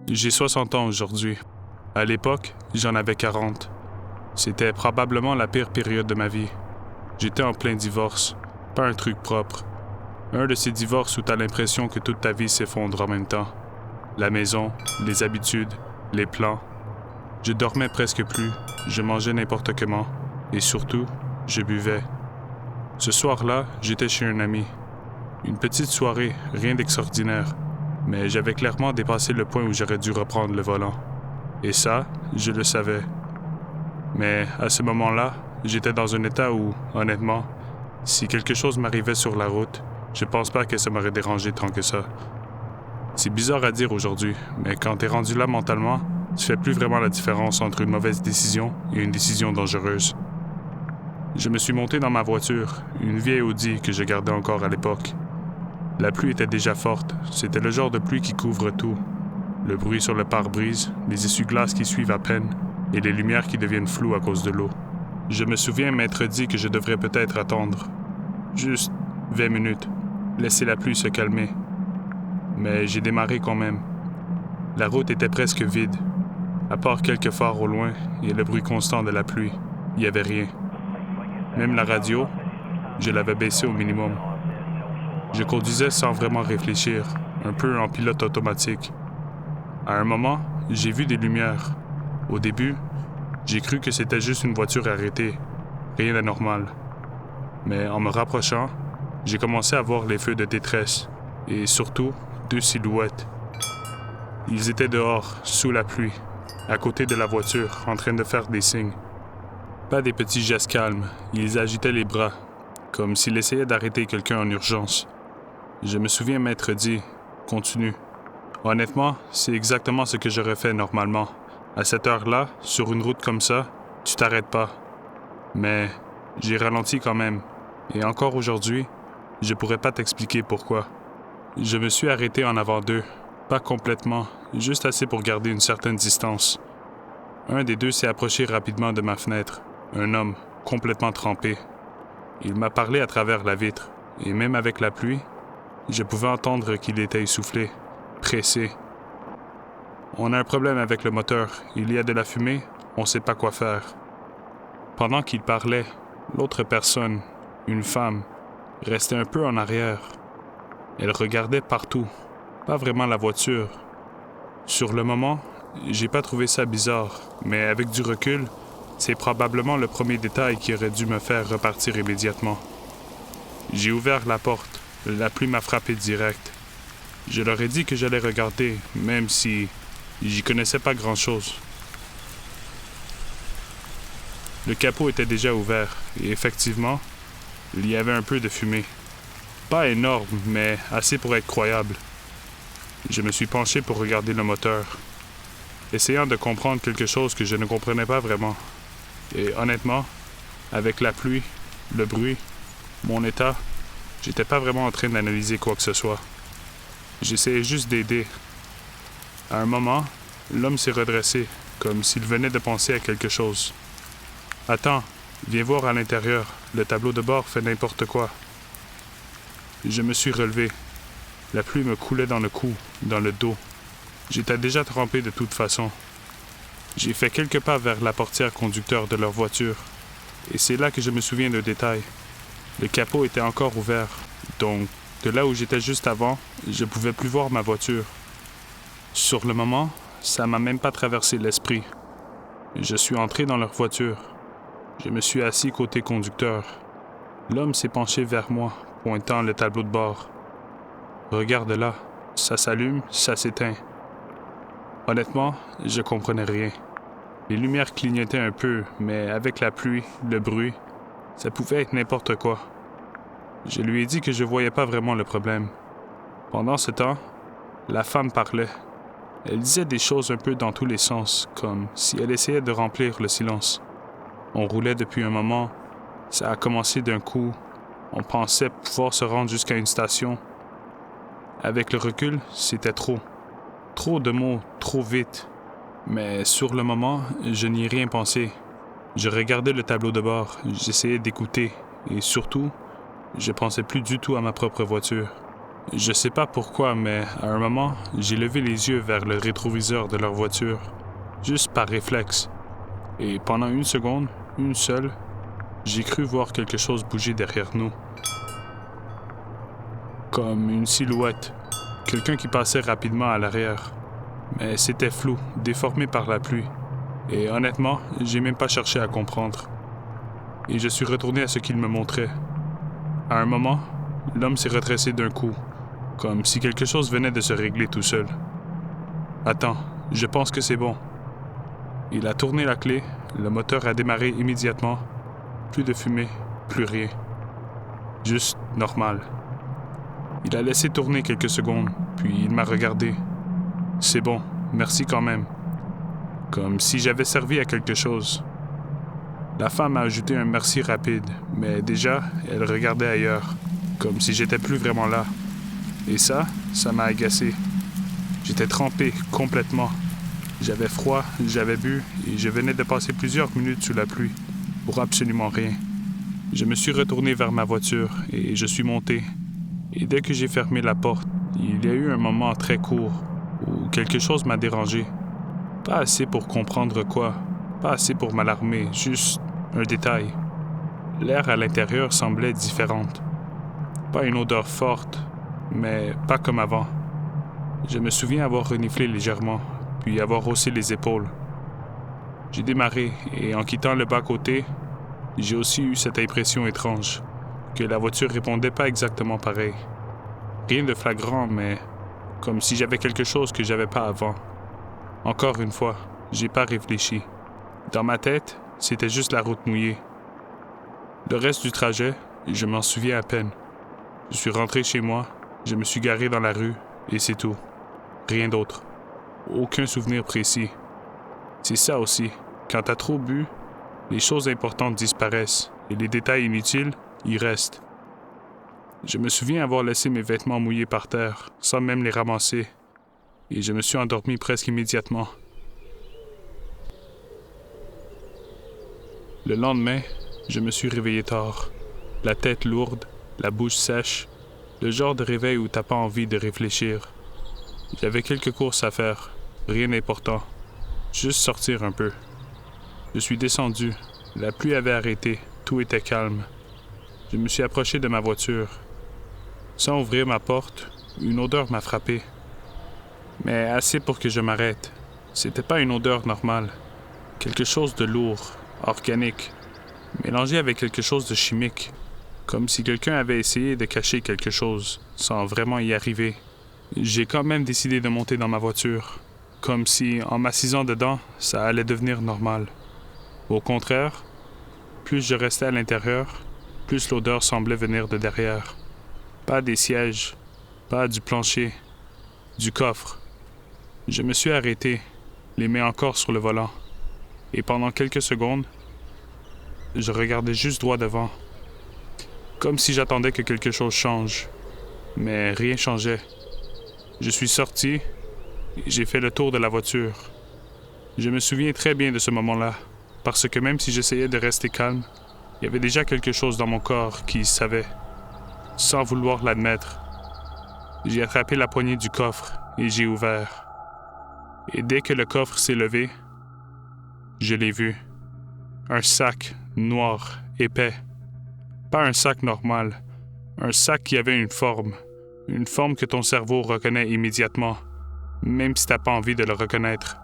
J'ai 60 ans aujourd'hui. À l'époque, j'en avais 40. C'était probablement la pire période de ma vie. J'étais en plein divorce, pas un truc propre. Un de ces divorces où t'as l'impression que toute ta vie s'effondre en même temps. La maison, les habitudes, les plans. Je dormais presque plus, je mangeais n'importe comment, et surtout, je buvais. Ce soir-là, j'étais chez un ami. Une petite soirée, rien d'extraordinaire, mais j'avais clairement dépassé le point où j'aurais dû reprendre le volant. Et ça, je le savais. Mais à ce moment-là, j'étais dans un état où, honnêtement, si quelque chose m'arrivait sur la route, je pense pas que ça m'aurait dérangé tant que ça. C'est bizarre à dire aujourd'hui, mais quand t'es rendu là mentalement, tu fais plus vraiment la différence entre une mauvaise décision et une décision dangereuse. Je me suis monté dans ma voiture, une vieille Audi que je gardais encore à l'époque. La pluie était déjà forte, c'était le genre de pluie qui couvre tout. Le bruit sur le pare-brise, les essuie-glaces qui suivent à peine, et les lumières qui deviennent floues à cause de l'eau. Je me souviens m'être dit que je devrais peut-être attendre. Juste 20 minutes, laisser la pluie se calmer. Mais j'ai démarré quand même. La route était presque vide. À part quelques phares au loin et le bruit constant de la pluie, il n'y avait rien. Même la radio, je l'avais baissée au minimum. Je conduisais sans vraiment réfléchir, un peu en pilote automatique. À un moment, j'ai vu des lumières. Au début, j'ai cru que c'était juste une voiture arrêtée, rien d'anormal. Mais en me rapprochant, j'ai commencé à voir les feux de détresse et surtout 2 silhouettes. Ils étaient dehors, sous la pluie, à côté de la voiture, en train de faire des signes. Pas des petits gestes calmes, ils agitaient les bras, comme s'ils essayaient d'arrêter quelqu'un en urgence. Je me souviens m'être dit « Continue ». Honnêtement, c'est exactement ce que j'aurais fait normalement. À cette heure-là, sur une route comme ça, tu t'arrêtes pas. Mais j'ai ralenti quand même. Et encore aujourd'hui, je pourrais pas t'expliquer pourquoi. Je me suis arrêté en avant d'eux. Pas complètement, juste assez pour garder une certaine distance. Un des deux s'est approché rapidement de ma fenêtre. Un homme, complètement trempé. Il m'a parlé à travers la vitre. Et même avec la pluie, je pouvais entendre qu'il était essoufflé, pressé. On a un problème avec le moteur. Il y a de la fumée, on sait pas quoi faire. Pendant qu'il parlait, l'autre personne, une femme, restait un peu en arrière. Elle regardait partout, pas vraiment la voiture. Sur le moment, j'ai pas trouvé ça bizarre, mais avec du recul, c'est probablement le premier détail qui aurait dû me faire repartir immédiatement. J'ai ouvert la porte, la pluie m'a frappé direct. Je leur ai dit que j'allais regarder, même si j'y connaissais pas grand-chose. Le capot était déjà ouvert, et effectivement, il y avait un peu de fumée. Pas énorme, mais assez pour être croyable. Je me suis penché pour regarder le moteur, essayant de comprendre quelque chose que je ne comprenais pas vraiment. Et honnêtement, avec la pluie, le bruit, mon état, j'étais pas vraiment en train d'analyser quoi que ce soit. J'essayais juste d'aider. À un moment, l'homme s'est redressé, comme s'il venait de penser à quelque chose. « Attends, viens voir à l'intérieur, le tableau de bord fait n'importe quoi. » Je me suis relevé. La pluie me coulait dans le cou, dans le dos. J'étais déjà trempé de toute façon. J'ai fait quelques pas vers la portière conducteur de leur voiture. Et c'est là que je me souviens d'un détail. Le capot était encore ouvert, donc de là où j'étais juste avant, je pouvais plus voir ma voiture. Sur le moment, ça m'a même pas traversé l'esprit. Je suis entré dans leur voiture. Je me suis assis côté conducteur. L'homme s'est penché vers moi, pointant le tableau de bord. Regarde là, ça s'allume, ça s'éteint. Honnêtement, je comprenais rien. Les lumières clignotaient un peu, mais avec la pluie, le bruit, ça pouvait être n'importe quoi. Je lui ai dit que je voyais pas vraiment le problème. Pendant ce temps, la femme parlait. Elle disait des choses un peu dans tous les sens, comme si elle essayait de remplir le silence. On roulait depuis un moment, ça a commencé d'un coup, on pensait pouvoir se rendre jusqu'à une station. Avec le recul, c'était trop. Trop de mots, trop vite. Mais sur le moment, je n'y ai rien pensé. Je regardais le tableau de bord, j'essayais d'écouter, et surtout, je pensais plus du tout à ma propre voiture. Je sais pas pourquoi, mais à un moment, j'ai levé les yeux vers le rétroviseur de leur voiture, juste par réflexe. Et pendant une seconde, une seule, j'ai cru voir quelque chose bouger derrière nous. Comme une silhouette, quelqu'un qui passait rapidement à l'arrière. Mais c'était flou, déformé par la pluie. Et honnêtement, j'ai même pas cherché à comprendre. Et je suis retourné à ce qu'il me montrait. À un moment, l'homme s'est redressé d'un coup, comme si quelque chose venait de se régler tout seul. Attends, je pense que c'est bon. Il a tourné la clé, le moteur a démarré immédiatement. Plus de fumée, plus rien. Juste normal. Il a laissé tourner quelques secondes, puis il m'a regardé. C'est bon, merci quand même. Comme si j'avais servi à quelque chose. La femme a ajouté un merci rapide, mais déjà, elle regardait ailleurs, comme si j'étais plus vraiment là. Et ça m'a agacé. J'étais trempé complètement. J'avais froid, j'avais bu, et je venais de passer plusieurs minutes sous la pluie, pour absolument rien. Je me suis retourné vers ma voiture, et je suis monté. Et dès que j'ai fermé la porte, il y a eu un moment très court, où quelque chose m'a dérangé. Pas assez pour comprendre quoi, pas assez pour m'alarmer, juste un détail. L'air à l'intérieur semblait différente. Pas une odeur forte, mais pas comme avant. Je me souviens avoir reniflé légèrement, puis avoir haussé les épaules. J'ai démarré, et en quittant le bas-côté, j'ai aussi eu cette impression étrange, que la voiture répondait pas exactement pareil. Rien de flagrant, mais comme si j'avais quelque chose que j'avais pas avant. Encore une fois, j'ai pas réfléchi. Dans ma tête, c'était juste la route mouillée. Le reste du trajet, je m'en souviens à peine. Je suis rentré chez moi, je me suis garé dans la rue, et c'est tout. Rien d'autre. Aucun souvenir précis. C'est ça aussi. Quand t'as trop bu, les choses importantes disparaissent, et les détails inutiles, ils restent. Je me souviens avoir laissé mes vêtements mouillés par terre, sans même les ramasser, et je me suis endormi presque immédiatement. Le lendemain, je me suis réveillé tard, la tête lourde, la bouche sèche, le genre de réveil où t'as pas envie de réfléchir. J'avais quelques courses à faire, rien d'important, juste sortir un peu. Je suis descendu, la pluie avait arrêté, tout était calme. Je me suis approché de ma voiture. Sans ouvrir ma porte, une odeur m'a frappé. Mais assez pour que je m'arrête. C'était pas une odeur normale. Quelque chose de lourd, organique, mélangé avec quelque chose de chimique. Comme si quelqu'un avait essayé de cacher quelque chose, sans vraiment y arriver. J'ai quand même décidé de monter dans ma voiture. Comme si, en m'assisant dedans, ça allait devenir normal. Au contraire, plus je restais à l'intérieur, plus l'odeur semblait venir de derrière. Pas des sièges, pas du plancher, du coffre. Je me suis arrêté, les mains encore sur le volant. Et pendant quelques secondes, je regardais juste droit devant. Comme si j'attendais que quelque chose change. Mais rien changeait. Je suis sorti et j'ai fait le tour de la voiture. Je me souviens très bien de ce moment-là, parce que même si j'essayais de rester calme, il y avait déjà quelque chose dans mon corps qui savait, sans vouloir l'admettre. J'ai attrapé la poignée du coffre et j'ai ouvert. Et dès que le coffre s'est levé, je l'ai vu. Un sac noir, épais. Pas un sac normal, un sac qui avait une forme que ton cerveau reconnaît immédiatement, même si t'as pas envie de le reconnaître.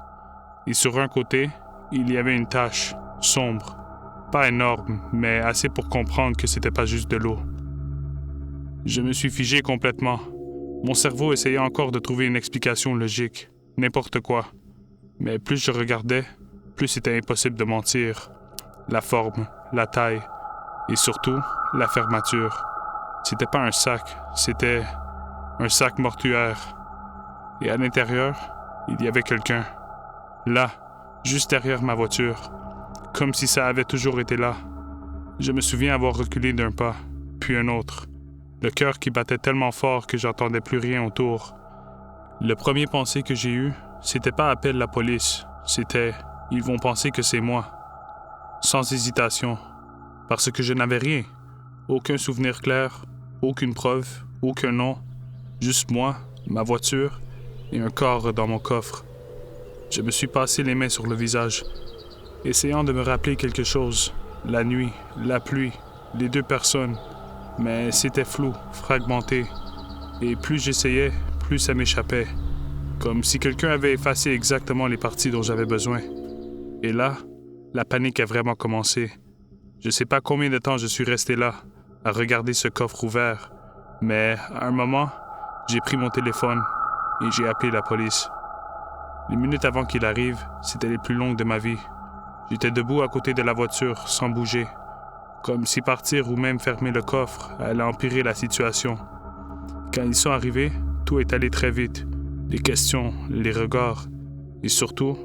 Et sur un côté, il y avait une tache, sombre, pas énorme, mais assez pour comprendre que c'était pas juste de l'eau. Je me suis figé complètement. Mon cerveau essayait encore de trouver une explication logique, n'importe quoi. Mais plus je regardais, plus c'était impossible de mentir. La forme, la taille, et surtout, la fermeture. C'était pas un sac, c'était un sac mortuaire. Et à l'intérieur, il y avait quelqu'un. Là, juste derrière ma voiture. Comme si ça avait toujours été là. Je me souviens avoir reculé d'un pas, puis un autre. Le cœur qui battait tellement fort que j'entendais plus rien autour. Le premier pensée que j'ai eu, c'était pas appelle la police. C'était ils vont penser que c'est moi. Sans hésitation. Parce que je n'avais rien. Aucun souvenir clair, aucune preuve, aucun nom. Juste moi, ma voiture et un corps dans mon coffre. Je me suis passé les mains sur le visage, essayant de me rappeler quelque chose. La nuit, la pluie, les deux personnes. Mais c'était flou, fragmenté. Et plus j'essayais, plus ça m'échappait. Comme si quelqu'un avait effacé exactement les parties dont j'avais besoin. Et là, la panique a vraiment commencé. Je sais pas combien de temps je suis resté là, à regarder ce coffre ouvert. Mais à un moment, j'ai pris mon téléphone et j'ai appelé la police. Les minutes avant qu'il arrive, c'était les plus longues de ma vie. J'étais debout à côté de la voiture, sans bouger. Comme si partir ou même fermer le coffre allait empirer la situation. Quand ils sont arrivés, tout est allé très vite. Les questions, les regards, et surtout,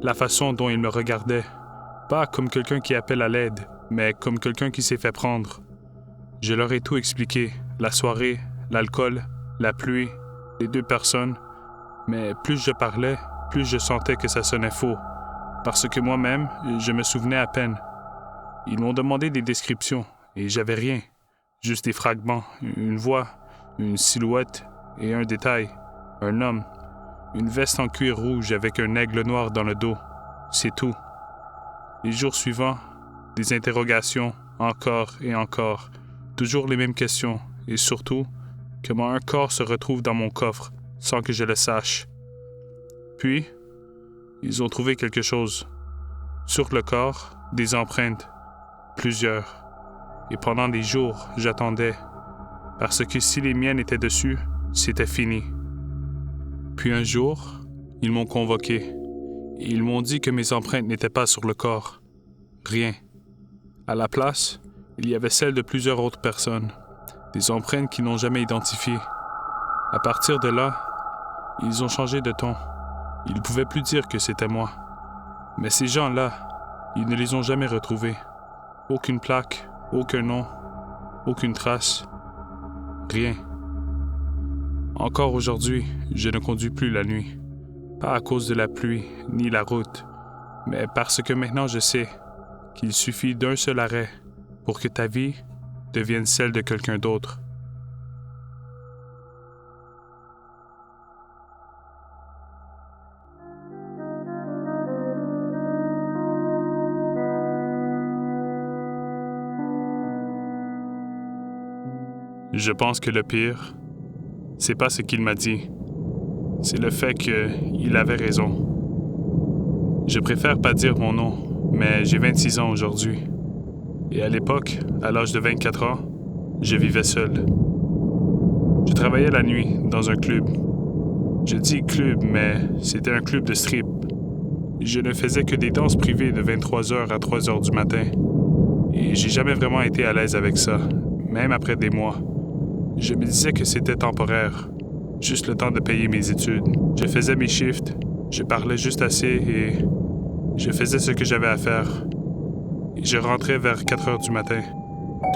la façon dont ils me regardaient. Pas comme quelqu'un qui appelle à l'aide, mais comme quelqu'un qui s'est fait prendre. Je leur ai tout expliqué, la soirée, l'alcool, la pluie, les deux personnes. Mais plus je parlais, plus je sentais que ça sonnait faux. Parce que moi-même, je me souvenais à peine. Ils m'ont demandé des descriptions, et j'avais rien. Juste des fragments, une voix, une silhouette et un détail. Un homme, une veste en cuir rouge avec un aigle noir dans le dos. C'est tout. Les jours suivants, des interrogations, encore et encore. Toujours les mêmes questions, et surtout, comment un corps se retrouve dans mon coffre, sans que je le sache. Puis, ils ont trouvé quelque chose. Sur le corps, des empreintes. Plusieurs. Et pendant des jours, j'attendais. Parce que si les miennes étaient dessus, c'était fini. Puis un jour, ils m'ont convoqué. Et ils m'ont dit que mes empreintes n'étaient pas sur le corps. Rien. À la place, il y avait celles de plusieurs autres personnes. Des empreintes qu'ils n'ont jamais identifiées. À partir de là, ils ont changé de ton. Ils ne pouvaient plus dire que c'était moi. Mais ces gens-là, ils ne les ont jamais retrouvés. Aucune plaque, aucun nom, aucune trace. Rien. Encore aujourd'hui, je ne conduis plus la nuit. Pas à cause de la pluie, ni la route, mais parce que maintenant je sais qu'il suffit d'un seul arrêt pour que ta vie devienne celle de quelqu'un d'autre. Je pense que le pire, c'est pas ce qu'il m'a dit. C'est le fait qu'il avait raison. Je préfère pas dire mon nom, mais j'ai 26 ans aujourd'hui. Et à l'époque, à l'âge de 24 ans, je vivais seul. Je travaillais la nuit dans un club. Je dis club, mais c'était un club de strip. Je ne faisais que des danses privées de 23h à 3h du matin. Et j'ai jamais vraiment été à l'aise avec ça, même après des mois. Je me disais que c'était temporaire, juste le temps de payer mes études. Je faisais mes shifts, je parlais juste assez et je faisais ce que j'avais à faire. Et je rentrais vers 4 heures du matin,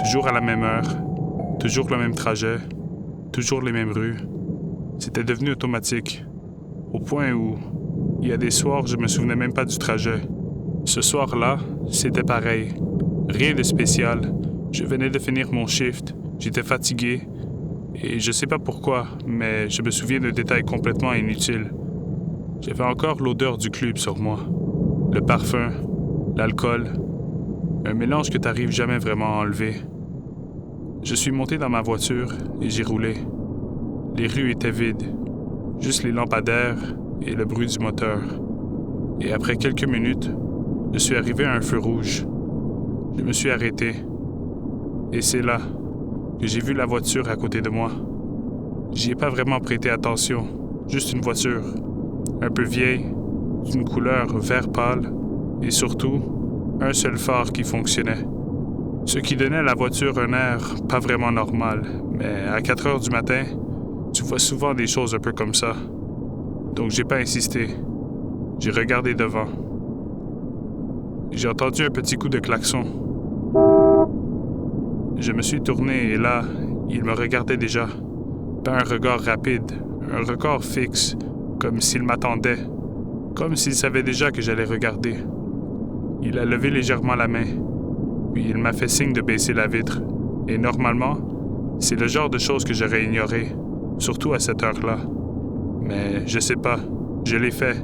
toujours à la même heure, toujours le même trajet, toujours les mêmes rues. C'était devenu automatique, au point où, il y a des soirs, je me souvenais même pas du trajet. Ce soir-là, c'était pareil. Rien de spécial. Je venais de finir mon shift, j'étais fatigué, et je sais pas pourquoi, mais je me souviens de détails complètement inutiles. J'avais encore l'odeur du club sur moi. Le parfum, l'alcool, un mélange que t'arrives jamais vraiment à enlever. Je suis monté dans ma voiture et j'ai roulé. Les rues étaient vides, juste les lampadaires et le bruit du moteur. Et après quelques minutes, je suis arrivé à un feu rouge. Je me suis arrêté. Et c'est là que j'ai vu la voiture à côté de moi. J'y ai pas vraiment prêté attention, juste une voiture, un peu vieille, d'une couleur vert pâle, et surtout, un seul phare qui fonctionnait. Ce qui donnait à la voiture un air pas vraiment normal, mais à 4 heures du matin, tu vois souvent des choses un peu comme ça. Donc j'ai pas insisté. J'ai regardé devant. J'ai entendu un petit coup de klaxon. Je me suis tourné et là, il me regardait déjà. Pas un regard rapide, un regard fixe, comme s'il m'attendait, comme s'il savait déjà que j'allais regarder. Il a levé légèrement la main, puis il m'a fait signe de baisser la vitre. Et normalement, c'est le genre de choses que j'aurais ignoré. surtout à cette heure-là. Mais je sais pas, je l'ai fait.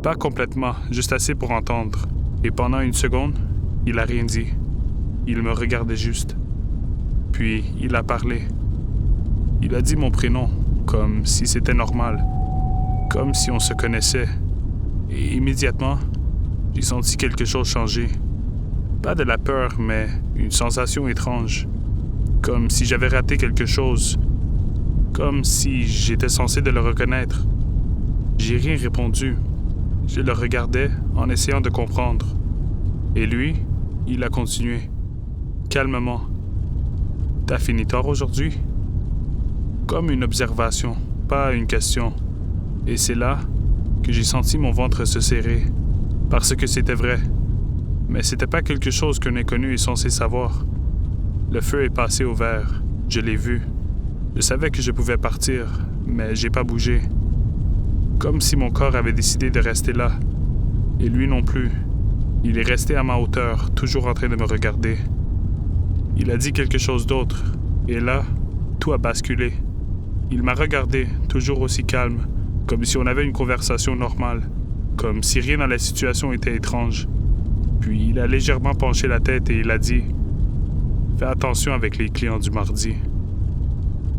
Pas complètement, juste assez pour entendre. Et pendant une seconde, il a rien dit. Il me regardait juste. Puis, il a parlé. Il a dit mon prénom, comme si c'était normal. Comme si on se connaissait. Et immédiatement, j'ai senti quelque chose changer. Pas de la peur, mais une sensation étrange. Comme si j'avais raté quelque chose. Comme si j'étais censé de le reconnaître. J'ai rien répondu. Je le regardais en essayant de comprendre. Et lui, il a continué. Calmement. « T'as fini tard aujourd'hui? » Comme une observation, pas une question. Et c'est là que j'ai senti mon ventre se serrer. Parce que c'était vrai. Mais c'était pas quelque chose qu'un inconnu est censé savoir. Le feu est passé au vert. Je l'ai vu. Je savais que je pouvais partir, mais j'ai pas bougé. Comme si mon corps avait décidé de rester là. Et lui non plus. Il est resté à ma hauteur, toujours en train de me regarder. Il a dit quelque chose d'autre. Et là, tout a basculé. Il m'a regardé, toujours aussi calme, comme si on avait une conversation normale, comme si rien dans la situation était étrange. Puis il a légèrement penché la tête et il a dit « Fais attention avec les clients du mardi. »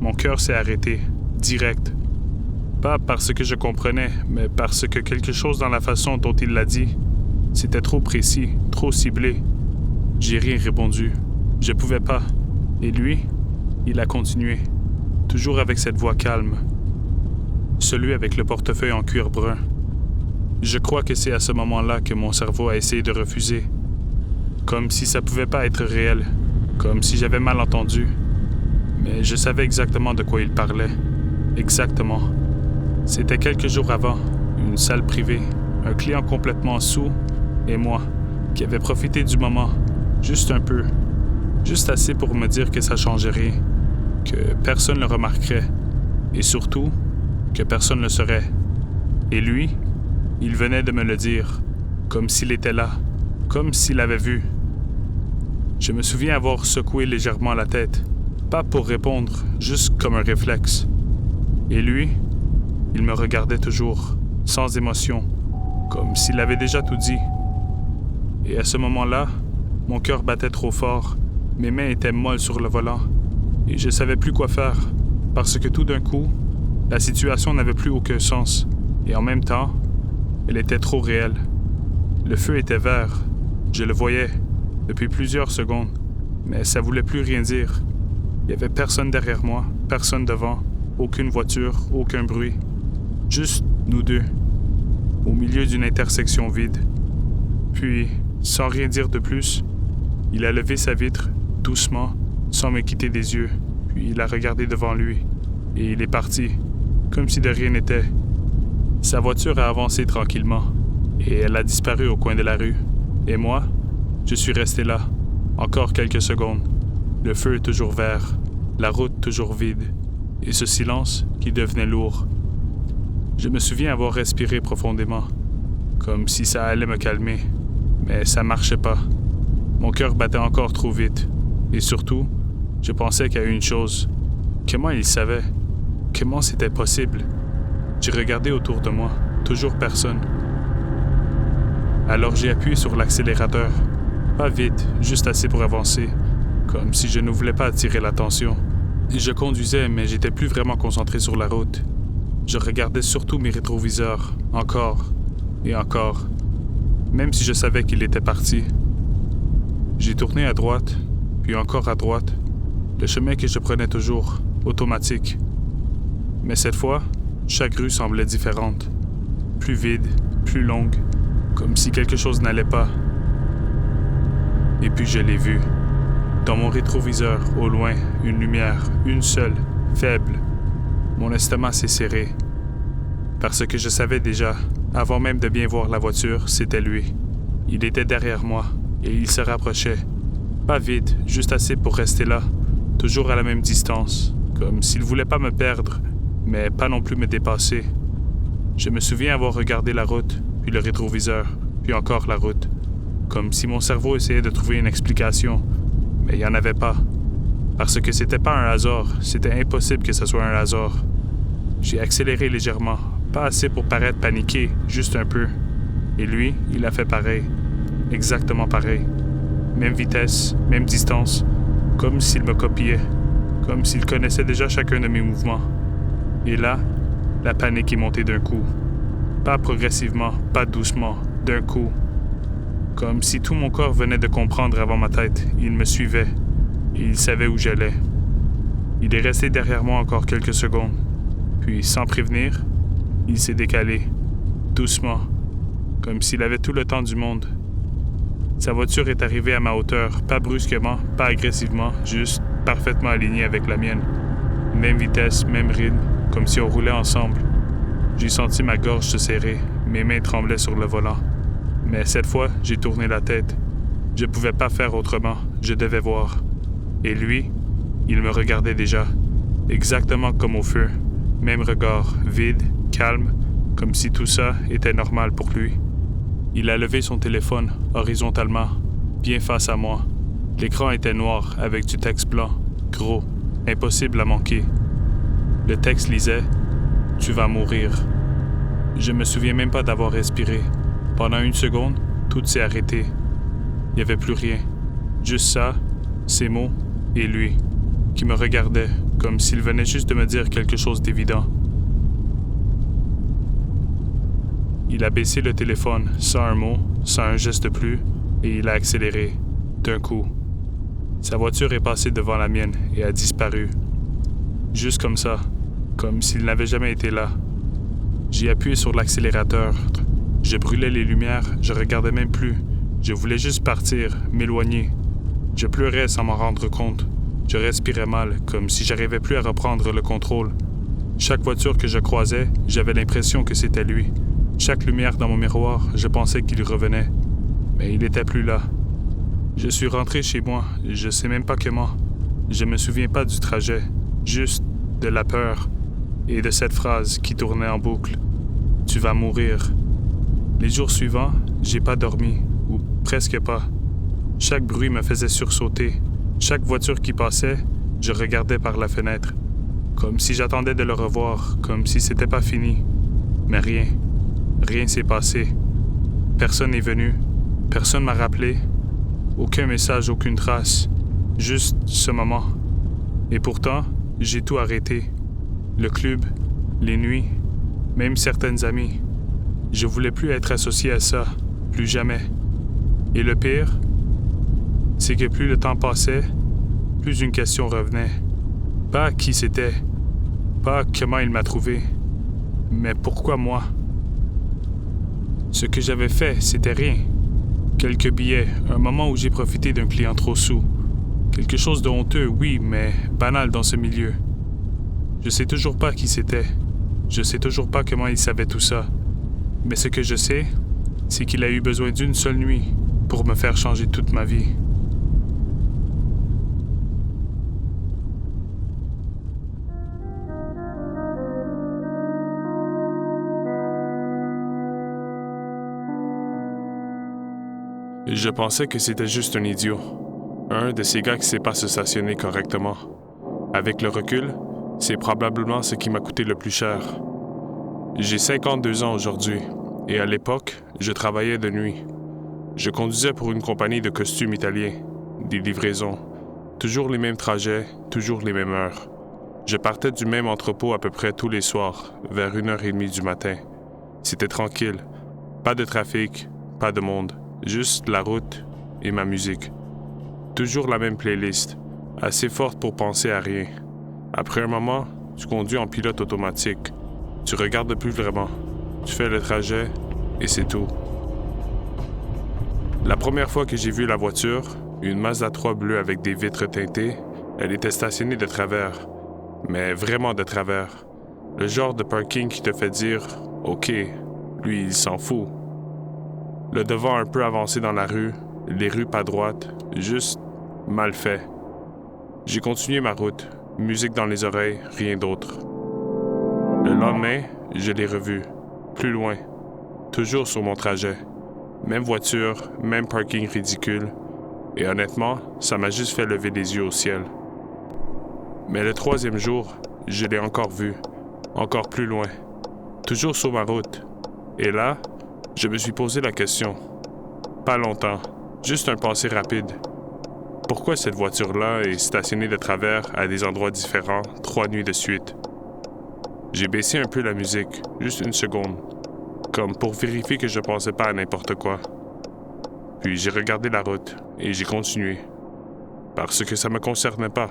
Mon cœur s'est arrêté, direct. Pas parce que je comprenais, mais parce que quelque chose dans la façon dont il l'a dit, c'était trop précis, trop ciblé. J'ai rien répondu. Je pouvais pas. Et lui, il a continué, toujours avec cette voix calme. Celui avec le portefeuille en cuir brun. Je crois que c'est à ce moment-là que mon cerveau a essayé de refuser. Comme si ça pouvait pas être réel. Comme si j'avais mal entendu. Mais je savais exactement de quoi il parlait. Exactement. C'était quelques jours avant, une salle privée, un client complètement saoul et moi, qui avait profité du moment, juste un peu. Juste assez pour me dire que ça changeait rien, que personne ne le remarquerait, et surtout, que personne ne le saurait. Et lui, il venait de me le dire, comme s'il était là, comme s'il avait vu. Je me souviens avoir secoué légèrement la tête, pas pour répondre, juste comme un réflexe. Et lui, il me regardait toujours, sans émotion, comme s'il avait déjà tout dit. Et à ce moment-là, mon cœur battait trop fort, mes mains étaient molles sur le volant, et je savais plus quoi faire, parce que tout d'un coup, la situation n'avait plus aucun sens, et en même temps, elle était trop réelle. Le feu était vert, je le voyais, depuis plusieurs secondes, mais ça voulait plus rien dire. Il y avait personne derrière moi, personne devant, aucune voiture, aucun bruit. Juste nous deux, au milieu d'une intersection vide. Puis, sans rien dire de plus, il a levé sa vitre, doucement, sans me quitter des yeux, puis il a regardé devant lui, et il est parti, comme si de rien n'était. Sa voiture a avancé tranquillement, et elle a disparu au coin de la rue. Et moi, je suis resté là, encore quelques secondes. Le feu toujours vert, la route toujours vide, et ce silence qui devenait lourd. Je me souviens avoir respiré profondément, comme si ça allait me calmer, mais ça marchait pas. Mon cœur battait encore trop vite, et surtout, je pensais qu'à une chose. Comment il savait? Comment c'était possible? J'ai regardé autour de moi, toujours personne. Alors j'ai appuyé sur l'accélérateur, pas vite, juste assez pour avancer, comme si je ne voulais pas attirer l'attention. Je conduisais, mais j'étais plus vraiment concentré sur la route. Je regardais surtout mes rétroviseurs, encore et encore, même si je savais qu'il était parti. J'ai tourné à droite, puis encore à droite, le chemin que je prenais toujours, automatique. Mais cette fois, chaque rue semblait différente, plus vide, plus longue, comme si quelque chose n'allait pas. Et puis je l'ai vu. Dans mon rétroviseur, au loin, une lumière, une seule, faible. Mon estomac s'est serré. Parce que je savais déjà, avant même de bien voir la voiture, c'était lui. Il était derrière moi, et il se rapprochait. Pas vite, juste assez pour rester là, toujours à la même distance, comme s'il voulait pas me perdre, mais pas non plus me dépasser. Je me souviens avoir regardé la route, puis le rétroviseur, puis encore la route, comme si mon cerveau essayait de trouver une explication, mais il n'y en avait pas. Parce que c'était pas un hasard, c'était impossible que ce soit un hasard. J'ai accéléré légèrement, pas assez pour paraître paniqué, juste un peu. Et lui, il a fait pareil. Exactement pareil. Même vitesse, même distance, comme s'il me copiait, comme s'il connaissait déjà chacun de mes mouvements. Et là, la panique est montée d'un coup. Pas progressivement, pas doucement, d'un coup. Comme si tout mon corps venait de comprendre avant ma tête. Il me suivait. Et il savait où j'allais. Il est resté derrière moi encore quelques secondes. Puis, sans prévenir, il s'est décalé. Doucement. Comme s'il avait tout le temps du monde. Sa voiture est arrivée à ma hauteur. Pas brusquement, pas agressivement, juste parfaitement alignée avec la mienne. Même vitesse, même rythme, comme si on roulait ensemble. J'ai senti ma gorge se serrer. Mes mains tremblaient sur le volant. Mais cette fois, j'ai tourné la tête. Je ne pouvais pas faire autrement. Je devais voir. Et lui, il me regardait déjà. Exactement comme au feu. Même regard, vide, calme, comme si tout ça était normal pour lui. Il a levé son téléphone, horizontalement, bien face à moi. L'écran était noir, avec du texte blanc, gros, impossible à manquer. Le texte lisait « Tu vas mourir ». Je me souviens même pas d'avoir respiré. Pendant une seconde, tout s'est arrêté. Il n'y avait plus rien. Juste ça, ces mots, et lui, qui me regardait, comme s'il venait juste de me dire quelque chose d'évident. Il a baissé le téléphone, sans un mot, sans un geste de plus, et il a accéléré, d'un coup. Sa voiture est passée devant la mienne et a disparu. Juste comme ça, comme s'il n'avait jamais été là. J'ai appuyé sur l'accélérateur. Je brûlais les lumières, je regardais même plus. Je voulais juste partir, m'éloigner. Je pleurais sans m'en rendre compte. Je respirais mal, comme si j'arrivais plus à reprendre le contrôle. Chaque voiture que je croisais, j'avais l'impression que c'était lui. Chaque lumière dans mon miroir, je pensais qu'il revenait. Mais il n'était plus là. Je suis rentré chez moi, je sais même pas comment. Je me souviens pas du trajet, juste de la peur et de cette phrase qui tournait en boucle. « Tu vas mourir ». Les jours suivants, j'ai pas dormi, ou presque pas. Chaque bruit me faisait sursauter. Chaque voiture qui passait, je regardais par la fenêtre. Comme si j'attendais de le revoir, comme si c'était pas fini. Mais rien. Rien s'est passé. Personne n'est venu. Personne m'a rappelé. Aucun message, aucune trace. Juste ce moment. Et pourtant, j'ai tout arrêté. Le club, les nuits, même certaines amies. Je voulais plus être associé à ça. Plus jamais. Et le pire, c'est que plus le temps passait, plus une question revenait. Pas qui c'était, pas comment il m'a trouvé, mais pourquoi moi? Ce que j'avais fait, c'était rien. Quelques billets, un moment où j'ai profité d'un client trop saoul. Quelque chose de honteux, oui, mais banal dans ce milieu. Je sais toujours pas qui c'était. Je sais toujours pas comment il savait tout ça. Mais ce que je sais, c'est qu'il a eu besoin d'une seule nuit pour me faire changer toute ma vie. Je pensais que c'était juste un idiot. Un de ces gars qui sait pas se stationner correctement. Avec le recul, c'est probablement ce qui m'a coûté le plus cher. J'ai 52 ans aujourd'hui, et à l'époque, je travaillais de nuit. Je conduisais pour une compagnie de costumes italiens, des livraisons. Toujours les mêmes trajets, toujours les mêmes heures. Je partais du même entrepôt à peu près tous les soirs, vers 1h30 du matin. C'était tranquille. Pas de trafic, pas de monde. Juste la route et ma musique. Toujours la même playlist, assez forte pour penser à rien. Après un moment, tu conduis en pilote automatique. Tu regardes plus vraiment. Tu fais le trajet et c'est tout. La première fois que j'ai vu la voiture, une Mazda 3 bleue avec des vitres teintées, elle était stationnée de travers. Mais vraiment de travers. Le genre de parking qui te fait dire « OK, lui, il s'en fout ». Le devant un peu avancé dans la rue, les rues pas droites, juste mal fait. J'ai continué ma route, musique dans les oreilles, rien d'autre. Le lendemain, je l'ai revu, plus loin, toujours sur mon trajet. Même voiture, même parking ridicule. Et honnêtement, ça m'a juste fait lever les yeux au ciel. Mais le troisième jour, je l'ai encore vu, encore plus loin, toujours sur ma route. Et là, je me suis posé la question. Pas longtemps, juste un pensée rapide. Pourquoi cette voiture-là est stationnée de travers à des endroits différents 3 nuits de suite? J'ai baissé un peu la musique, juste une seconde, comme pour vérifier que je pensais pas à n'importe quoi. Puis j'ai regardé la route et j'ai continué, parce que ça me concernait pas.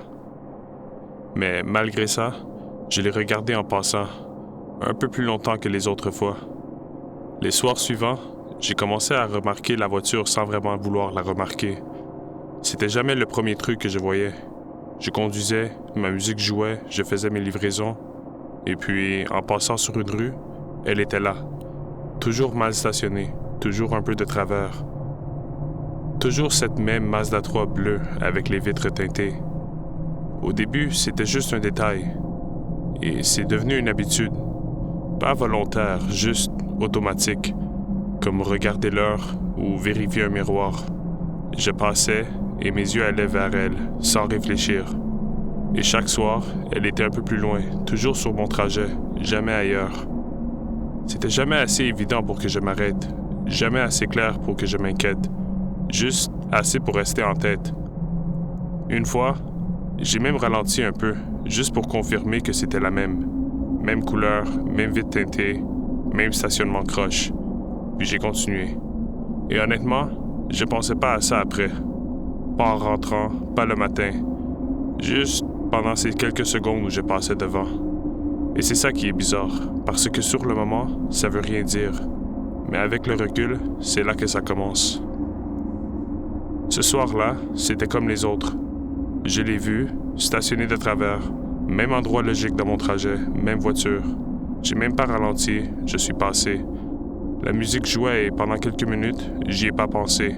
Mais malgré ça, je l'ai regardé en passant, un peu plus longtemps que les autres fois. Les soirs suivants, j'ai commencé à remarquer la voiture sans vraiment vouloir la remarquer. C'était jamais le premier truc que je voyais. Je conduisais, ma musique jouait, je faisais mes livraisons, et puis, en passant sur une rue, elle était là. Toujours mal stationnée, toujours un peu de travers. Toujours cette même Mazda 3 bleue avec les vitres teintées. Au début, c'était juste un détail. Et c'est devenu une habitude. Pas volontaire, juste automatique. Comme regarder l'heure ou vérifier un miroir. Je passais et mes yeux allaient vers elle, sans réfléchir. Et chaque soir, elle était un peu plus loin, toujours sur mon trajet, jamais ailleurs. C'était jamais assez évident pour que je m'arrête, jamais assez clair pour que je m'inquiète, juste assez pour rester en tête. Une fois, j'ai même ralenti un peu, juste pour confirmer que c'était la même. Même couleur, même vitre teintée, même stationnement croche. Puis j'ai continué. Et honnêtement, je pensais pas à ça après. Pas en rentrant, pas le matin. Juste pendant ces quelques secondes où je passais devant. Et c'est ça qui est bizarre, parce que sur le moment, ça veut rien dire. Mais avec le recul, c'est là que ça commence. Ce soir-là, c'était comme les autres. Je l'ai vu, stationné de travers, même endroit logique dans mon trajet, même voiture. J'ai même pas ralenti, je suis passé. La musique jouait et pendant quelques minutes, j'y ai pas pensé.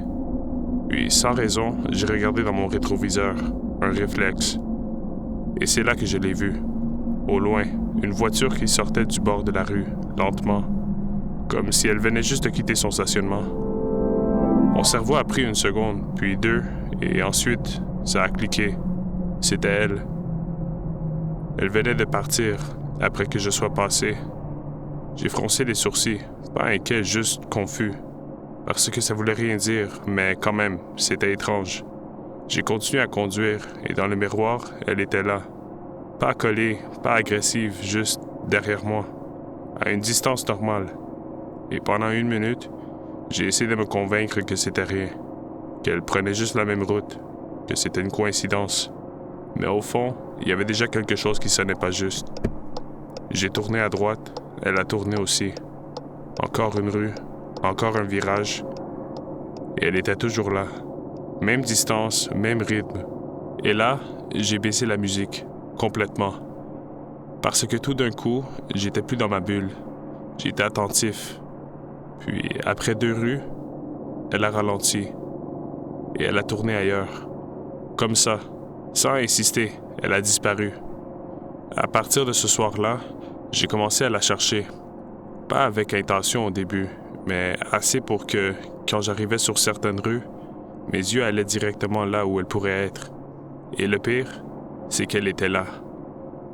Puis, sans raison, j'ai regardé dans mon rétroviseur, un réflexe. Et c'est là que je l'ai vu. Au loin, une voiture qui sortait du bord de la rue, lentement, comme si elle venait juste de quitter son stationnement. Mon cerveau a pris une seconde, puis 2, et ensuite, ça a cliqué. C'était elle. Elle venait de partir, après que je sois passé. J'ai froncé les sourcils, pas inquiet, juste confus. Parce que ça voulait rien dire, mais quand même, c'était étrange. J'ai continué à conduire, et dans le miroir, elle était là. Pas collée, pas agressive, juste derrière moi, à une distance normale. Et pendant 1 minute, j'ai essayé de me convaincre que c'était rien, qu'elle prenait juste la même route, que c'était une coïncidence. Mais au fond, il y avait déjà quelque chose qui sonnait pas juste. J'ai tourné à droite, elle a tourné aussi. Encore une rue, encore un virage, et elle était toujours là. Même distance, même rythme. Et là, j'ai baissé la musique, complètement. Parce que tout d'un coup, j'étais plus dans ma bulle. J'étais attentif. Puis, après 2 rues, elle a ralenti. Et elle a tourné ailleurs. Comme ça, sans insister, elle a disparu. À partir de ce soir-là, j'ai commencé à la chercher. Pas avec intention au début, mais assez pour que, quand j'arrivais sur certaines rues, mes yeux allaient directement là où elle pourrait être. Et le pire, c'est qu'elle était là.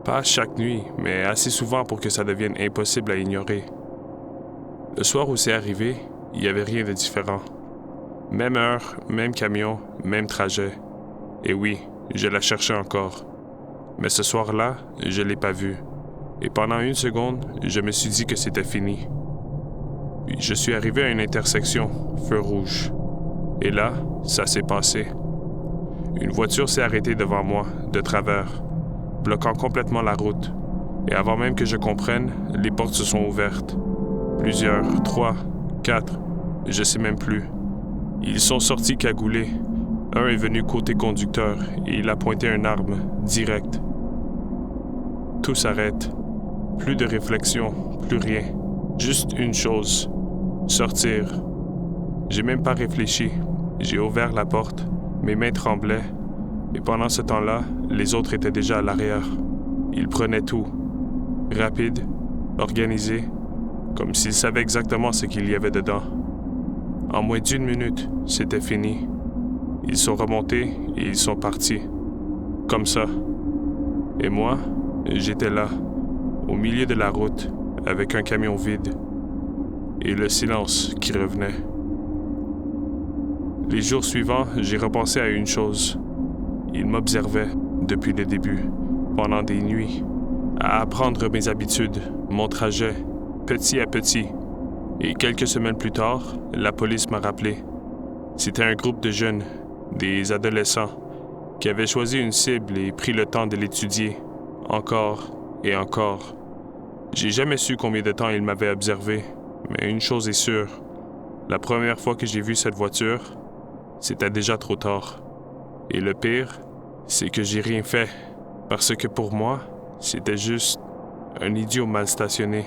Pas chaque nuit, mais assez souvent pour que ça devienne impossible à ignorer. Le soir où c'est arrivé, il n'y avait rien de différent. Même heure, même camion, même trajet. Et oui, je la cherchais encore. Mais ce soir-là, je l'ai pas vue. Et pendant 1 seconde, je me suis dit que c'était fini. Puis je suis arrivé à une intersection, feu rouge. Et là, ça s'est passé. Une voiture s'est arrêtée devant moi, de travers, bloquant complètement la route. Et avant même que je comprenne, les portes se sont ouvertes. Plusieurs, 3, 4, je sais même plus. Ils sont sortis cagoulés. Un est venu côté conducteur et il a pointé une arme, direct. Tout s'arrête. Plus de réflexion, plus rien. Juste une chose. Sortir. J'ai même pas réfléchi. J'ai ouvert la porte. Mes mains tremblaient. Et pendant ce temps-là, les autres étaient déjà à l'arrière. Ils prenaient tout. Rapide, organisé, comme s'ils savaient exactement ce qu'il y avait dedans. En moins d'1 minute, c'était fini. Ils sont remontés et ils sont partis. Comme ça. Et moi, j'étais là, au milieu de la route, avec un camion vide, et le silence qui revenait. Les jours suivants, j'ai repensé à une chose. Il m'observait, depuis le début, pendant des nuits, à apprendre mes habitudes, mon trajet, petit à petit. Et quelques semaines plus tard, la police m'a rappelé. C'était un groupe de jeunes, des adolescents, qui avaient choisi une cible et pris le temps de l'étudier, encore et encore. J'ai jamais su combien de temps ils m'avaient observé, mais une chose est sûre. La première fois que j'ai vu cette voiture, c'était déjà trop tard. Et le pire, c'est que j'ai rien fait, parce que pour moi, c'était juste un idiot mal stationné.